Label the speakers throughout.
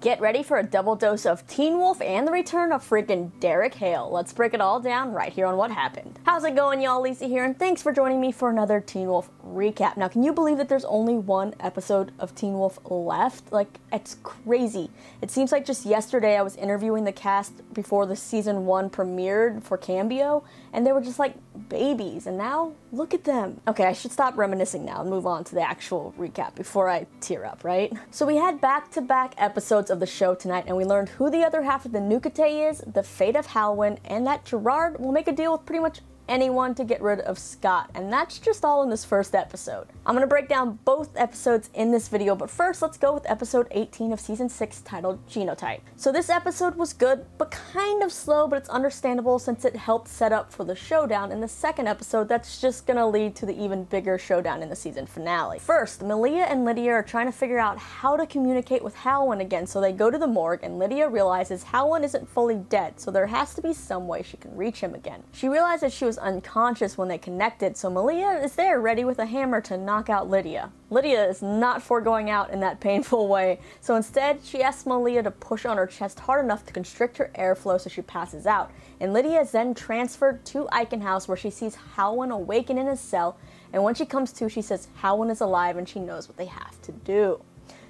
Speaker 1: Get ready for a double dose of Teen Wolf and the return of freaking Derek Hale. Let's break it all down right here on What Happened. How's it going, y'all? Lisa here, and thanks for joining me for another Teen Wolf recap. Now, can you believe that there's only one episode of Teen Wolf left? Like, it's crazy. It seems like just yesterday I was interviewing the cast before the season 1 premiered for Cambio, and they were just like babies, and now look at them. Okay, I should stop reminiscing now and move on to the actual recap before I tear up, right? So we had back-to-back episodes of the show tonight, and we learned who the other half of the Anuk-Ite is, the fate of Hoechlin, and that Gerard will make a deal with pretty much anyone to get rid of Scott, and that's just all in this first episode. I'm gonna break down both episodes in this video, but first let's go with episode 18 of season 6 titled Genotype. So this episode was good, but kind of slow, but it's understandable since it helped set up for the showdown in the second episode that's just gonna lead to the even bigger showdown in the season finale. First, Malia and Lydia are trying to figure out how to communicate with Hoechlin again, so they go to the morgue, and Lydia realizes Hoechlin isn't fully dead, so there has to be some way she can reach him again. She realizes she was unconscious when they connected, so Malia is there ready with a hammer to knock out Lydia. Lydia is not for going out in that painful way, so instead she asks Malia to push on her chest hard enough to constrict her airflow so she passes out, and Lydia is then transferred to Eichen House where she sees Hoechlin awaken in his cell, and when she comes to, she says Hoechlin is alive and she knows what they have to do.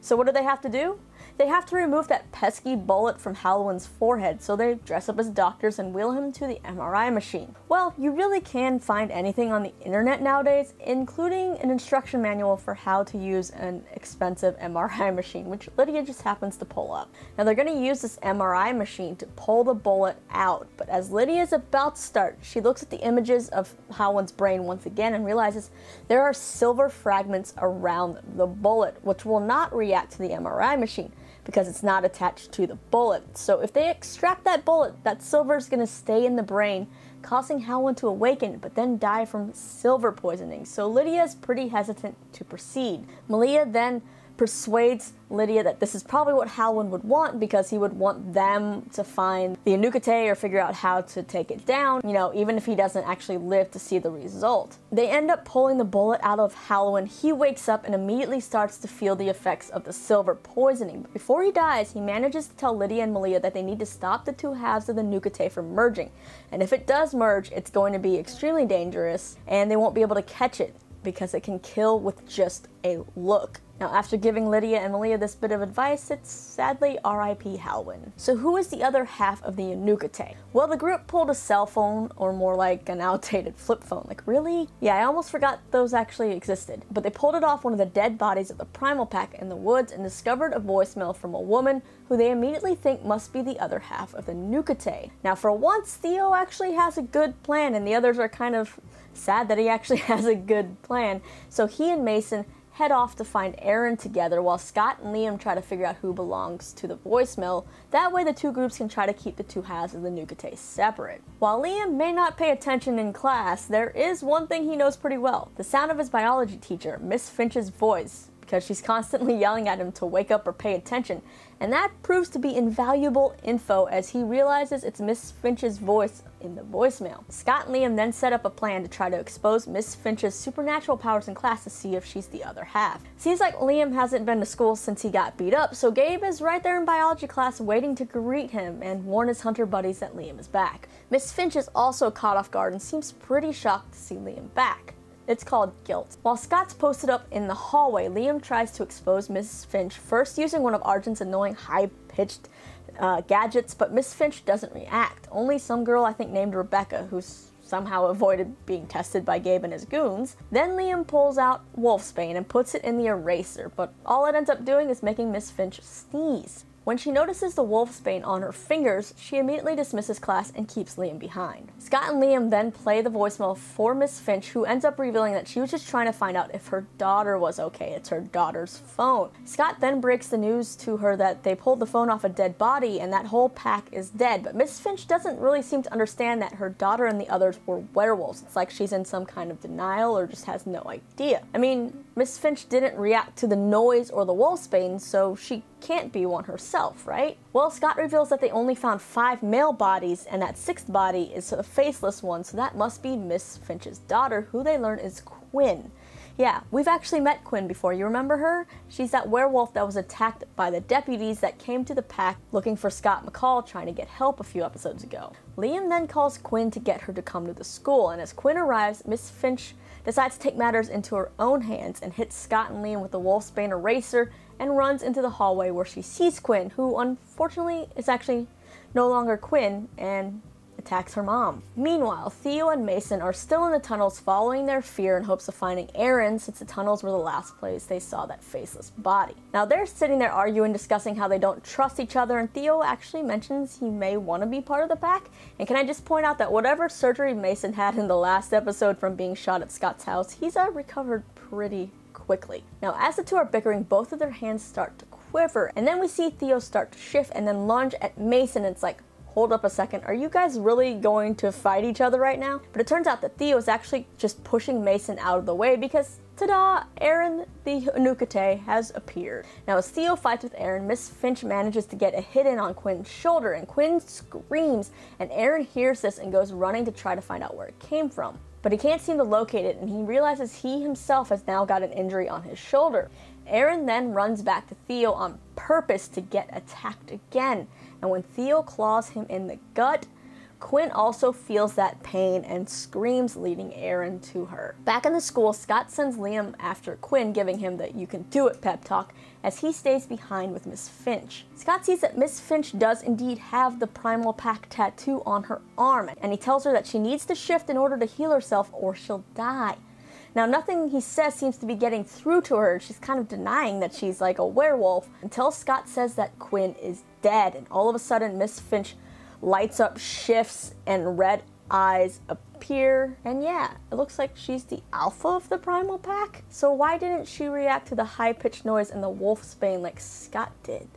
Speaker 1: So what do they have to do? They have to remove that pesky bullet from Hoechlин's forehead, so they dress up as doctors and wheel him to the MRI machine. Well, you really can find anything on the internet nowadays, including an instruction manual for how to use an expensive MRI machine, which Lydia just happens to pull up. Now they're going to use this MRI machine to pull the bullet out, but as Lydia is about to start, she looks at the images of Hoechlин's brain once again and realizes there are silver fragments around the bullet, which will not react to the MRI machine, because it's not attached to the bullet. So if they extract that bullet, that silver is going to stay in the brain, causing Hoechlin to awaken, but then die from silver poisoning. So Lydia is pretty hesitant to proceed. Malia then persuades Lydia that this is probably what Hoechlin would want, because he would want them to find the Anuk-Ite or figure out how to take it down, you know, even if he doesn't actually live to see the result. They end up pulling the bullet out of Hoechlin. He wakes up and immediately starts to feel the effects of the silver poisoning. But before he dies, he manages to tell Lydia and Malia that they need to stop the two halves of the Anuk-Ite from merging. And if it does merge, it's going to be extremely dangerous, and they won't be able to catch it because it can kill with just a look. Now, after giving Lydia and Malia this bit of advice, it's sadly R.I.P. Hoechlin. So who is the other half of the Anuk-Ite? Well, the group pulled a cell phone, or more like an outdated flip phone. Like, really? Yeah, I almost forgot those actually existed. But they pulled it off one of the dead bodies of the primal pack in the woods and discovered a voicemail from a woman who they immediately think must be the other half of the Anuk-Ite. Now, for once, Theo actually has a good plan, and the others are kind of sad that he actually has a good plan. So he and Mason head off to find Aaron together, while Scott and Liam try to figure out who belongs to the voicemail. That way the two groups can try to keep the two halves of the Anuk-Ite separate. While Liam may not pay attention in class, there is one thing he knows pretty well: the sound of his biology teacher, Miss Finch's voice, because she's constantly yelling at him to wake up or pay attention, and that proves to be invaluable info as he realizes it's Miss Finch's voice in the voicemail. Scott and Liam then set up a plan to try to expose Miss Finch's supernatural powers in class to see if she's the other half. Seems like Liam hasn't been to school since he got beat up, so Gabe is right there in biology class waiting to greet him and warn his hunter buddies that Liam is back. Miss Finch is also caught off guard and seems pretty shocked to see Liam back. It's called guilt. While Scott's posted up in the hallway, Liam tries to expose Mrs. Finch, first using one of Argent's annoying high-pitched gadgets, but Miss Finch doesn't react. Only some girl, I think named Rebecca, who's somehow avoided being tested by Gabe and his goons. Then Liam pulls out Wolfsbane and puts it in the eraser, but all it ends up doing is making Miss Finch sneeze. When she notices the wolfsbane on her fingers, she immediately dismisses class and keeps Liam behind. Scott and Liam then play the voicemail for Miss Finch, who ends up revealing that she was just trying to find out if her daughter was okay. It's her daughter's phone. Scott then breaks the news to her that they pulled the phone off a dead body and that whole pack is dead, but Miss Finch doesn't really seem to understand that her daughter and the others were werewolves. It's like she's in some kind of denial or just has no idea. I mean, Miss Finch didn't react to the noise or the wolfsbane, so she can't be one herself, right? Well, Scott reveals that they only found 5 male bodies, and that 6th body is a faceless one, so that must be Miss Finch's daughter, who they learn is Quinn. Yeah, we've actually met Quinn before. You remember her? She's that werewolf that was attacked by the deputies that came to the pack looking for Scott McCall trying to get help a few episodes ago. Liam then calls Quinn to get her to come to the school, and as Quinn arrives, Miss Finch decides to take matters into her own hands and hits Scott and Liam with the Wolfsbane eraser and runs into the hallway where she sees Quinn, who unfortunately is actually no longer Quinn, and attacks her mom. Meanwhile, Theo and Mason are still in the tunnels following their fear in hopes of finding Aaron, since the tunnels were the last place they saw that faceless body. Now they're sitting there arguing, discussing how they don't trust each other, and Theo actually mentions he may want to be part of the pack. And can I just point out that whatever surgery Mason had in the last episode from being shot at Scott's house, he's recovered pretty quickly. Now as the two are bickering, both of their hands start to quiver, and then we see Theo start to shift and then lunge at Mason. It's like, hold up a second, are you guys really going to fight each other right now? But it turns out that Theo is actually just pushing Mason out of the way because, ta-da, Aaron the Anuk-Ite has appeared. Now as Theo fights with Aaron, Miss Finch manages to get a hit in on Quinn's shoulder, and Quinn screams, and Aaron hears this and goes running to try to find out where it came from. But he can't seem to locate it, and he realizes he himself has now got an injury on his shoulder. Aaron then runs back to Theo on purpose to get attacked again, and when Theo claws him in the gut, Quinn also feels that pain and screams, leading Aaron to her. Back in the school, Scott sends Liam after Quinn, giving him the "you can do it" pep talk, as he stays behind with Miss Finch. Scott sees that Miss Finch does indeed have the Primal Pack tattoo on her arm, and he tells her that she needs to shift in order to heal herself or she'll die. Now, nothing he says seems to be getting through to her. She's kind of denying that she's like a werewolf until Scott says that Quinn is dead, and all of a sudden Miss Finch lights up, shifts, and red eyes appear, and yeah, it looks like she's the alpha of the Primal Pack. So why didn't she react to the high-pitched noise and the Wolfsbane like Scott did?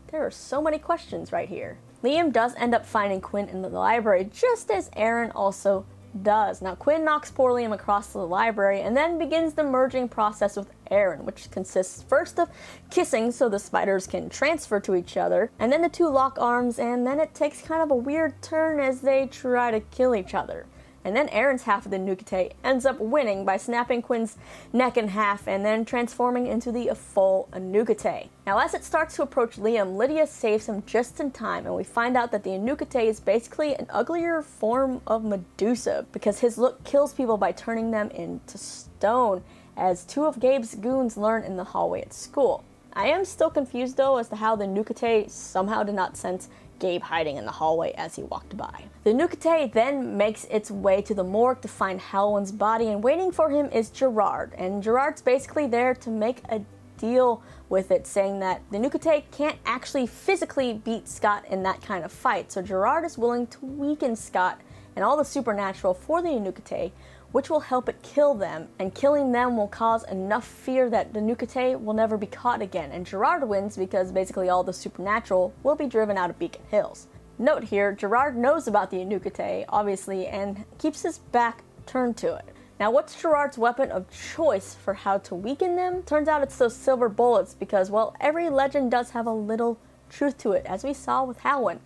Speaker 1: There are so many questions right here. Liam does end up finding Quinn in the library, just as Aaron also does. Now Quinn knocks poor Liam across the library and then begins the merging process with Aaron, which consists first of kissing so the spiders can transfer to each other, and then the two lock arms, and then it takes kind of a weird turn as they try to kill each other. And then Aaron's half of the Anuk-Ite ends up winning by snapping Quinn's neck in half and then transforming into the full Anuk-Ite. Now as it starts to approach Liam, Lydia saves him just in time, and we find out that the Anuk-Ite is basically an uglier form of Medusa, because his look kills people by turning them into stone, as two of Gabe's goons learn in the hallway at school. I am still confused though as to how the Anuk-Ite somehow did not sense Gabe hiding in the hallway as he walked by. The Anuk-Ite then makes its way to the morgue to find Halwyn's body, and waiting for him is Gerard, and Gerard's basically there to make a deal with it, saying that the Anuk-Ite can't actually physically beat Scott in that kind of fight, so Gerard is willing to weaken Scott and all the supernatural for the Anuk-Ite, which will help it kill them, and killing them will cause enough fear that the Anuk-Ite will never be caught again, and Gerard wins because basically all the supernatural will be driven out of Beacon Hills. Note here, Gerard knows about the Anuk-Ite, obviously, and keeps his back turned to it. Now what's Gerard's weapon of choice for how to weaken them? Turns out it's those silver bullets, because, well, every legend does have a little truth to it, as we saw with Halwyn.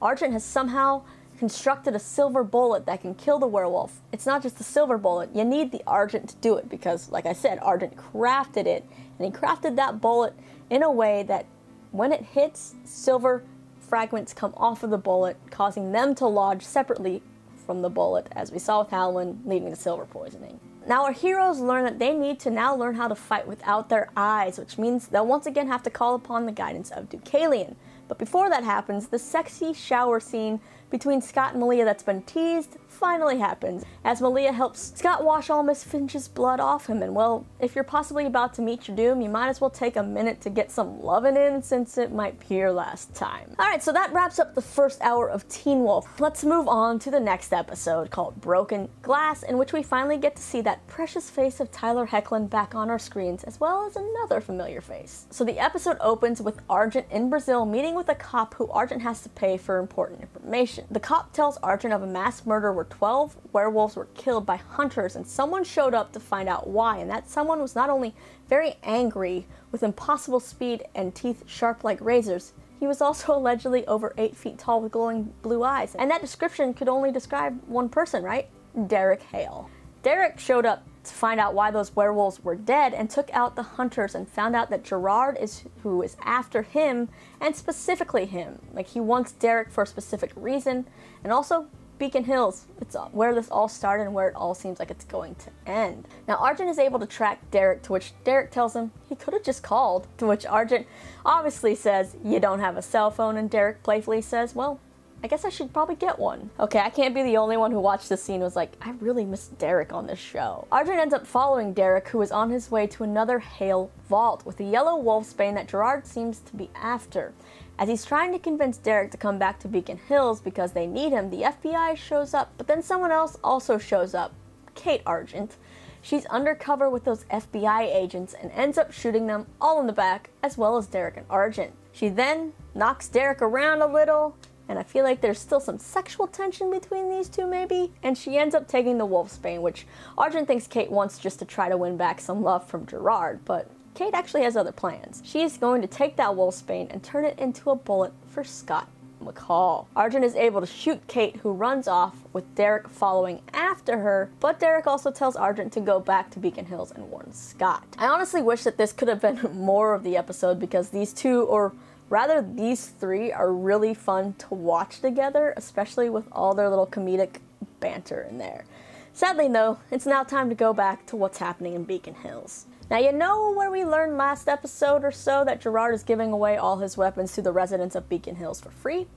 Speaker 1: Argent has somehow constructed a silver bullet that can kill the werewolf. It's not just a silver bullet, you need the Argent to do it, because, like I said, Argent crafted it, and he crafted that bullet in a way that when it hits, silver fragments come off of the bullet, causing them to lodge separately from the bullet, as we saw with Halwyn, leading to silver poisoning. Now our heroes learn that they need to now learn how to fight without their eyes, which means they'll once again have to call upon the guidance of Deucalion. But before that happens, the sexy shower scene between Scott and Malia that's been teased finally happens, as Malia helps Scott wash all Miss Finch's blood off him. And well, if you're possibly about to meet your doom, you might as well take a minute to get some lovin' in, since it might be your last time. Alright, so that wraps up the first hour of Teen Wolf. Let's move on to the next episode, called Broken Glass, in which we finally get to see that precious face of Tyler Hoechlin back on our screens, as well as another familiar face. So the episode opens with Argent in Brazil meeting with a cop who Argent has to pay for important information. The cop tells Argent of a mass murder where 12 werewolves were killed by hunters, and someone showed up to find out why, and that someone was not only very angry with impossible speed and teeth sharp like razors, he was also allegedly over 8 feet tall with glowing blue eyes. And that description could only describe one person, right? Derek Hale. Derek showed up to find out why those werewolves were dead and took out the hunters and found out that Gerard is who is after him, and specifically him. Like, he wants Derek for a specific reason, and also Beacon Hills. It's where this all started and where it all seems like it's going to end. Now, Argent is able to track Derek, to which Derek tells him he could have just called, to which Argent obviously says, "You don't have a cell phone," and Derek playfully says, "Well, I guess I should probably get one." Okay, I can't be the only one who watched this scene and was like, I really miss Derek on this show. Argent ends up following Derek, who is on his way to another Hale vault with a yellow wolfsbane that Gerard seems to be after. As he's trying to convince Derek to come back to Beacon Hills because they need him, the FBI shows up, but then someone else also shows up, Kate Argent. She's undercover with those FBI agents and ends up shooting them all in the back, as well as Derek and Argent. She then knocks Derek around a little, and I feel like there's still some sexual tension between these two maybe, and she ends up taking the wolfsbane, which Argent thinks Kate wants just to try to win back some love from Gerard, but Kate actually has other plans. She's going to take that wolfsbane and turn it into a bullet for Scott McCall. Argent is able to shoot Kate, who runs off with Derek following after her, but Derek also tells Argent to go back to Beacon Hills and warn Scott. I honestly wish that this could have been more of the episode, because these two, or rather these three, are really fun to watch together, especially with all their little comedic banter in there. Sadly though, it's now time to go back to what's happening in Beacon Hills. Now, you know where we learned last episode or so that Gerard is giving away all his weapons to the residents of Beacon Hills for free?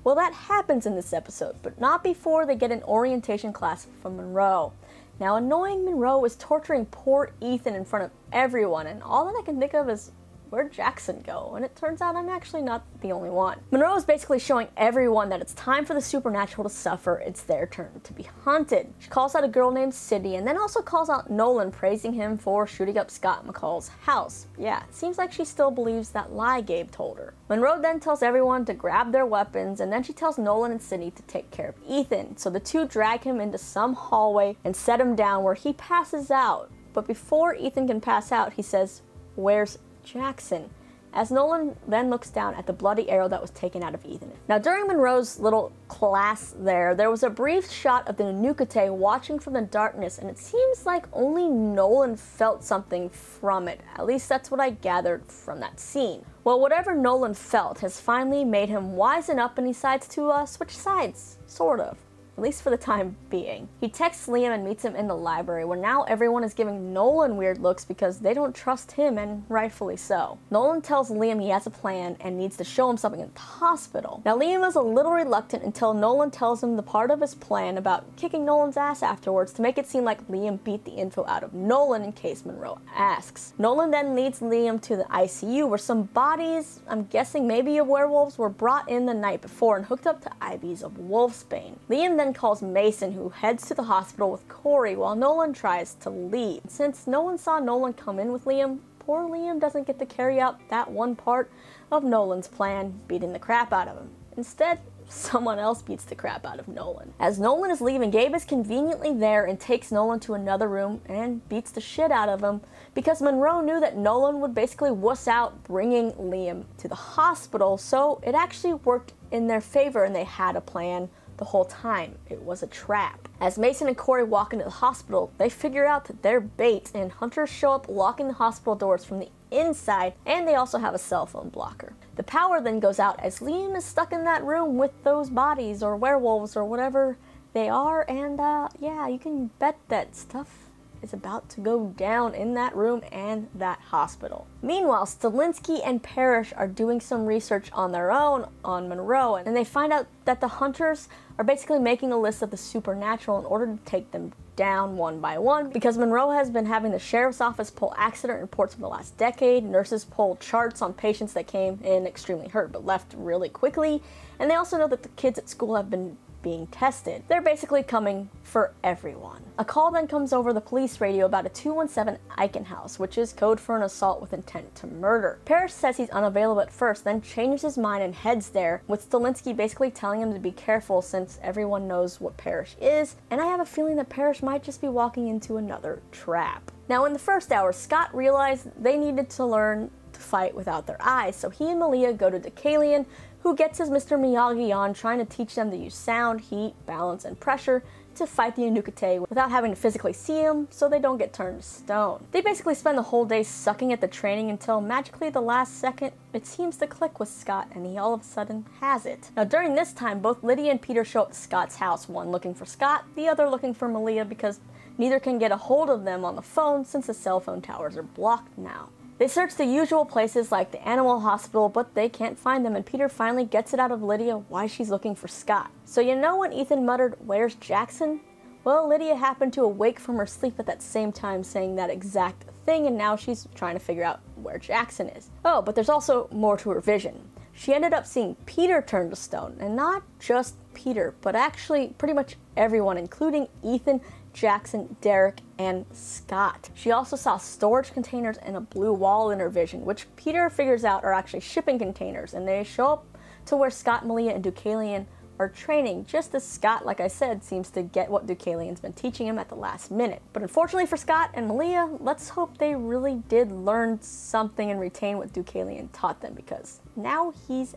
Speaker 1: Well, that happens in this episode, but not before they get an orientation class from Monroe. Now, annoying Monroe is torturing poor Ethan in front of everyone, and all that I can think of is, where'd Jackson go? And it turns out I'm actually not the only one. Monroe is basically showing everyone that it's time for the supernatural to suffer. It's their turn to be hunted. She calls out a girl named Sydney, and then also calls out Nolan, praising him for shooting up Scott McCall's house. Yeah, it seems like she still believes that lie Gabe told her. Monroe then tells everyone to grab their weapons, and then she tells Nolan and Sydney to take care of Ethan. So the two drag him into some hallway and set him down where he passes out. But before Ethan can pass out, he says, "Where's Jackson?" as Nolan then looks down at the bloody arrow that was taken out of Ethan. Now, during Monroe's little class there was a brief shot of the Anuk-Ite watching from the darkness, and it seems like only Nolan felt something from it. At least that's what I gathered from that scene. Well, whatever Nolan felt has finally made him wisen up, and he decides to switch sides, sort of. At least for the time being. He texts Liam and meets him in the library, where now everyone is giving Nolan weird looks because they don't trust him, and rightfully so. Nolan tells Liam he has a plan and needs to show him something at the hospital. Now, Liam is a little reluctant until Nolan tells him the part of his plan about kicking Nolan's ass afterwards to make it seem like Liam beat the info out of Nolan in case Monroe asks. Nolan then leads Liam to the ICU, where some bodies, I'm guessing maybe of werewolves, were brought in the night before and hooked up to IVs of wolfsbane. Liam then calls Mason, who heads to the hospital with Corey while Nolan tries to leave. Since no one saw Nolan come in with Liam, poor Liam doesn't get to carry out that one part of Nolan's plan, beating the crap out of him. Instead, someone else beats the crap out of Nolan. As Nolan is leaving, Gabe is conveniently there and takes Nolan to another room and beats the shit out of him, because Monroe knew that Nolan would basically wuss out bringing Liam to the hospital, so it actually worked in their favor and they had a plan the whole time. It was a trap. As Mason and Corey walk into the hospital, they figure out that they're bait, and hunters show up locking the hospital doors from the inside, and they also have a cell phone blocker. The power then goes out as Liam is stuck in that room with those bodies, or werewolves, or whatever they are, and yeah, you can bet that stuff is about to go down in that room and that hospital. Meanwhile, Stilinski and Parrish are doing some research on their own on Monroe, and they find out that the hunters are basically making a list of the supernatural in order to take them down one by one, because Monroe has been having the sheriff's office pull accident reports from the last decade, nurses pull charts on patients that came in extremely hurt but left really quickly, and they also know that the kids at school have been being tested. They're basically coming for everyone. A call then comes over the police radio about a 217 Eichen house, which is code for an assault with intent to murder. Parrish says he's unavailable at first, then changes his mind and heads there, with Stilinski basically telling him to be careful since everyone knows what Parrish is, and I have a feeling that Parrish might just be walking into another trap. Now, in the first hour, Scott realized they needed to learn to fight without their eyes, so he and Malia go to Deucalion, who gets his Mr. Miyagi on, trying to teach them to use sound, heat, balance, and pressure to fight the Anuk-Ite without having to physically see them so they don't get turned to stone. They basically spend the whole day sucking at the training until magically the last second it seems to click with Scott and he all of a sudden has it. Now during this time, both Lydia and Peter show up at Scott's house, one looking for Scott, the other looking for Malia because neither can get a hold of them on the phone since the cell phone towers are blocked now. They search the usual places like the animal hospital, but they can't find them, and Peter finally gets it out of Lydia why she's looking for Scott. So you know when Ethan muttered, "Where's Jackson?" Well, Lydia happened to awake from her sleep at that same time saying that exact thing, and now she's trying to figure out where Jackson is. Oh, but there's also more to her vision. She ended up seeing Peter turn to stone, and not just Peter, but actually pretty much everyone, including Ethan, Jackson, Derek, and Scott. She also saw storage containers and a blue wall in her vision, which Peter figures out are actually shipping containers, and they show up to where Scott, Malia, and Deucalion are training, just as Scott, like I said, seems to get what Deucalion's been teaching him at the last minute. But unfortunately for Scott and Malia, let's hope they really did learn something and retain what Deucalion taught them, because now he's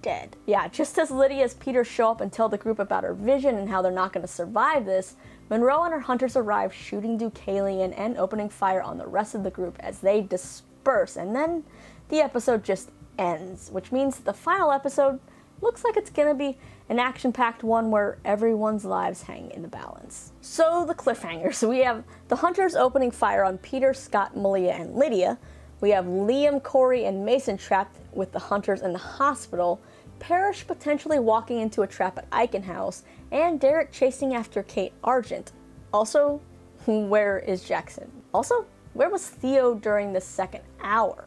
Speaker 1: dead. Yeah, just as Lydia and Peter show up and tell the group about her vision and how they're not going to survive this, Monroe and her hunters arrive, shooting Deucalion and opening fire on the rest of the group as they disperse, and then the episode just ends, which means that the final episode looks like it's gonna be an action-packed one where everyone's lives hang in the balance. So the cliffhangers. We have the hunters opening fire on Peter, Scott, Malia, and Lydia. We have Liam, Corey, and Mason trapped with the hunters in the hospital, Parrish potentially walking into a trap at Eichen House, and Derek chasing after Kate Argent. Also, where is Jackson? Also, where was Theo during the second hour?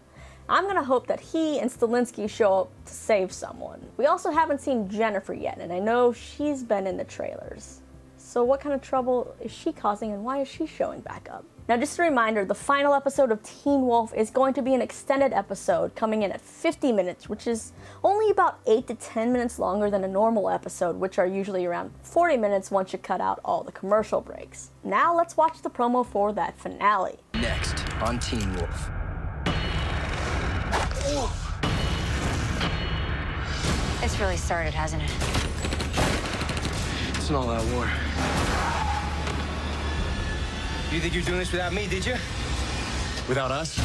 Speaker 1: I'm gonna hope that he and Stilinski show up to save someone. We also haven't seen Jennifer yet, and I know she's been in the trailers. So what kind of trouble is she causing, and why is she showing back up? Now just a reminder, the final episode of Teen Wolf is going to be an extended episode coming in at 50 minutes, which is only about 8 to 10 minutes longer than a normal episode, which are usually around 40 minutes once you cut out all the commercial breaks. Now let's watch the promo for that finale.
Speaker 2: Next on Teen Wolf.
Speaker 3: It's really started, hasn't it?
Speaker 2: It's an all-out war. You think you're doing this without me, did you? Without us?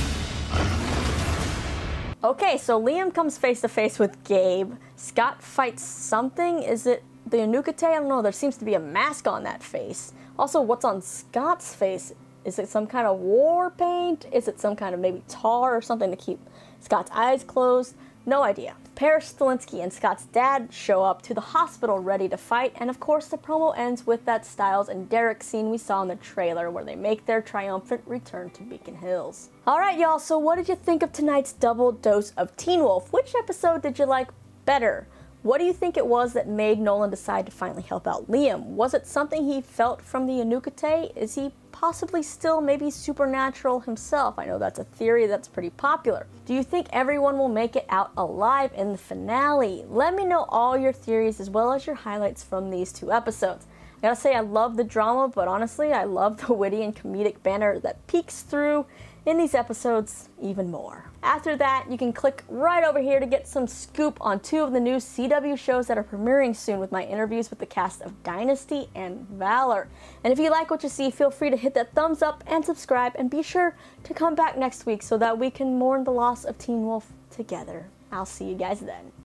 Speaker 1: Okay, so Liam comes face to face with Gabe. Scott fights something. Is it the Anuk-Ite? I don't know. There seems to be a mask on that face. Also, what's on Scott's face? Is it some kind of war paint? Is it some kind of maybe tar or something to keep Scott's eyes closed? No idea. Parrish, Stilinski, and Scott's dad show up to the hospital ready to fight, and of course the promo ends with that Styles and Derek scene we saw in the trailer where they make their triumphant return to Beacon Hills. Alright y'all, so what did you think of tonight's double dose of Teen Wolf? Which episode did you like better? What do you think it was that made Nolan decide to finally help out Liam? Was it something he felt from the Anuk-Ite? Is he possibly still maybe supernatural himself? I know that's a theory that's pretty popular. Do you think everyone will make it out alive in the finale? Let me know all your theories as well as your highlights from these two episodes. I gotta say I love the drama, but honestly I love the witty and comedic banter that peeks through in these episodes even more. After that, you can click right over here to get some scoop on 2 of the new CW shows that are premiering soon with my interviews with the cast of Dynasty and Valor. And if you like what you see, feel free to hit that thumbs up and subscribe, and be sure to come back next week so that we can mourn the loss of Teen Wolf together. I'll see you guys then.